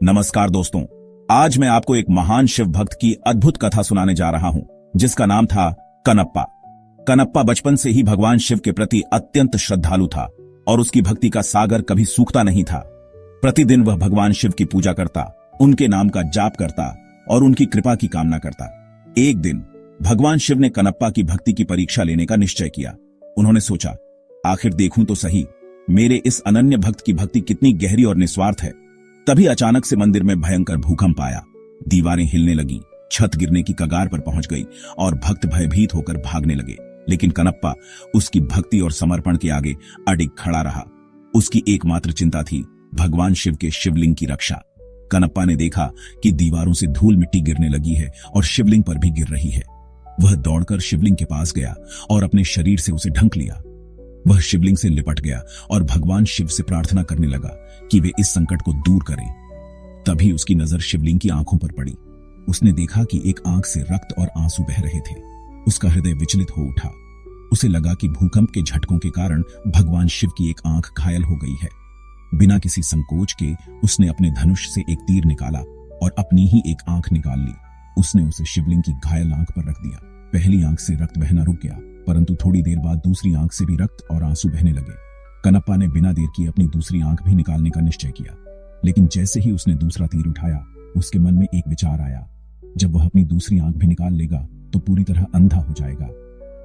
नमस्कार दोस्तों, आज मैं आपको एक महान शिव भक्त की अद्भुत कथा सुनाने जा रहा हूं, जिसका नाम था कनप्पा। कनप्पा बचपन से ही भगवान शिव के प्रति अत्यंत श्रद्धालु था और उसकी भक्ति का सागर कभी सूखता नहीं था। प्रतिदिन वह भगवान शिव की पूजा करता, उनके नाम का जाप करता और उनकी कृपा की कामना करता। एक दिन भगवान शिव ने कनप्पा की भक्ति की परीक्षा लेने का निश्चय किया। उन्होंने सोचा, आखिर देखूं तो सही मेरे इस अनन्य भक्त की भक्ति कितनी गहरी और निस्वार्थ है। तभी अचानक से मंदिर में भयंकर भूकंप आया। दीवारें हिलने लगी, छत गिरने की कगार पर पहुंच गई और भक्त भयभीत होकर भागने लगे। लेकिन कनप्पा उसकी भक्ति और समर्पण के आगे अडिग खड़ा रहा। उसकी एकमात्र चिंता थी भगवान शिव के शिवलिंग की रक्षा। कनप्पा ने देखा कि दीवारों से धूल मिट्टी गिरने लगी है और शिवलिंग पर भी गिर रही है। वह दौड़कर शिवलिंग के पास गया और अपने शरीर से उसे ढक लिया। वह शिवलिंग से लिपट गया और भगवान शिव से प्रार्थना करने लगा कि वे इस संकट को दूर करें। तभी उसकी नजर शिवलिंग की आंखों पर पड़ी। उसने देखा कि एक आंख से रक्त और आंसू बह रहे थे। उसका हृदय विचलित हो उठा। उसे लगा कि भूकंप के झटकों के कारण भगवान शिव की एक आंख घायल हो गई है। बिना किसी संकोच के उसने अपने धनुष से एक तीर निकाला और अपनी ही एक आंख निकाल ली। उसने उसे शिवलिंग की घायल आंख पर रख दिया। पहली आंख से रक्त बहना रुक गया, परंतु थोड़ी देर बाद दूसरी आंख से भी रक्त और आंसू बहने लगे। कनप्पा ने बिना देर किए अपनी दूसरी आंख भी निकालने का निश्चय किया। लेकिन जैसे ही उसने दूसरा तीर उठाया, उसके मन में एक विचार आया। जब वह अपनी दूसरी आंख भी निकाल लेगा तो पूरी तरह अंधा हो जाएगा।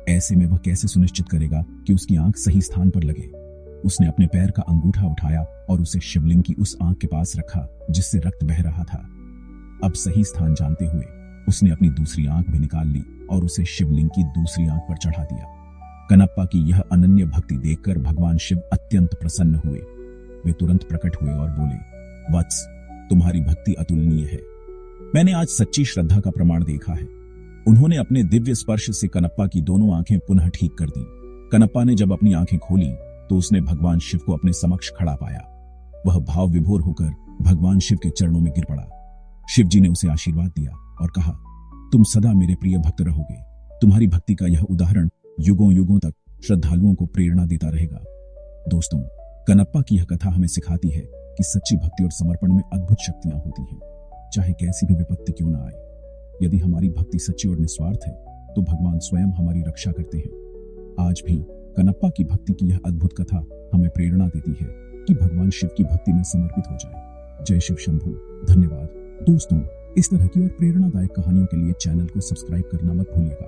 ऐसे में वह कैसे सुनिश्चित करेगा कि उसकी आंख सही स्थान पर लगे। उसने अपने पैर का अंगूठा उठाया और उसे शिवलिंग की उस आंख के पास रखा जिससे रक्त बह रहा था। अब सही स्थान जानते हुए उसने अपनी दूसरी आंख भी निकाल ली और उसे शिवलिंग की दूसरी आंख पर चढ़ा दिया। कनप्पा की यह अनन्य भक्ति देखकर भगवान शिव अत्यंत प्रसन्न हुए। वे तुरंत प्रकट हुए और बोले, वत्स, तुम्हारी भक्ति अतुलनीय है। मैंने आज सच्ची श्रद्धा का प्रमाण देखा है। उन्होंने अपने दिव्य स्पर्श से कनप्पा की दोनों आंखें पुनः ठीक कर दी। कनप्पा ने जब अपनी आंखें खोली तो उसने भगवान शिव को अपने समक्ष खड़ा पाया। वह भाव विभोर होकर भगवान शिव के चरणों में गिर पड़ा। शिव जी ने उसे आशीर्वाद दिया और कहा, तुम सदा मेरे प्रिय भक्त रहोगे। तुम्हारी भक्ति का यह उदाहरण युगों युगों तक श्रद्धालुओं को प्रेरणा देता रहेगा। दोस्तों, कनप्पा की यह कथा हमें सिखाती है कि सच्ची भक्ति और समर्पण में अद्भुत शक्तियां होती हैं, चाहे कैसी भी विपत्ति क्यों ना आए। यदि हमारी भक्ति सच्ची और निस्वार्थ है तो भगवान स्वयं हमारी रक्षा करते हैं। आज भी कनप्पा की भक्ति की यह अद्भुत कथा हमें प्रेरणा देती है कि भगवान शिव की भक्ति में समर्पित हो जाए। जय शिव शंभू। धन्यवाद। दोस्तों, इस तरह की और प्रेरणादायक कहानियों के लिए चैनल को सब्सक्राइब करना मत भूलिएगा।